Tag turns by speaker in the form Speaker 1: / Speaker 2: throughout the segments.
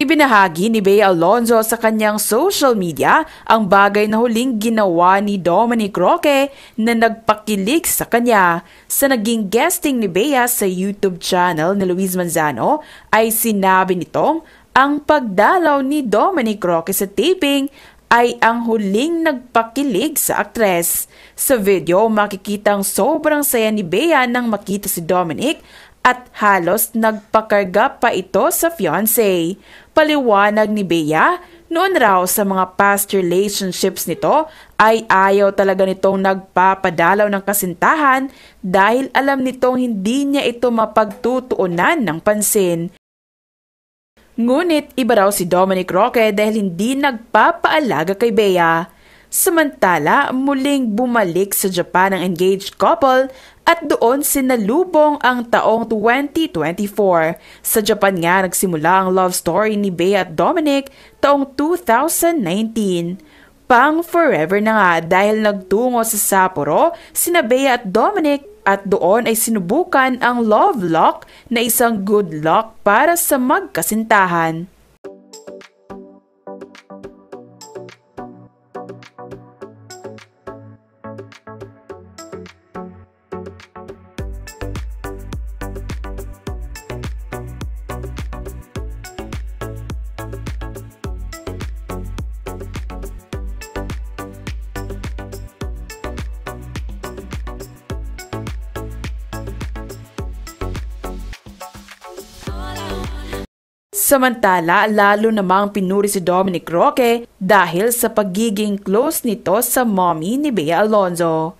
Speaker 1: Ibinahagi ni Bea Alonzo sa kanyang social media ang bagay na huling ginawa ni Dominic Roque na nagpakilig sa kanya. Sa naging guesting ni Bea sa YouTube channel ni Luis Manzano ay sinabi nitong ang pagdalaw ni Dominic Roque sa taping ay ang huling nagpakilig sa aktres. Sa video, makikitang sobrang saya ni Bea nang makita si Dominic at halos nagpakarga pa ito sa fiancé. Paliwanag ni Bea, noon raw sa mga past relationships nito ay ayaw talaga nitong nagpapadalaw ng kasintahan dahil alam nitong hindi niya ito mapagtutuunan ng pansin. Ngunit iba raw si Dominic Roque dahil hindi nagpapaalaga kay Bea. Samantala, muling bumalik sa Japan ang engaged couple at doon sinalubong ang taong 2024. Sa Japan nga nagsimula ang love story ni Bea at Dominic taong 2019. Pang forever na nga dahil nagtungo sa Sapporo sina Bea at Dominic at doon ay sinubukan ang love lock na isang good luck para sa magkasintahan. Samantala, lalo namang pinuri si Dominic Roque dahil sa pagiging close nito sa mommy ni Bea Alonzo.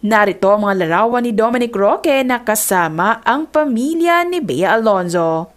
Speaker 1: Narito ang mga larawan ni Dominic Roque na kasama ang pamilya ni Bea Alonzo.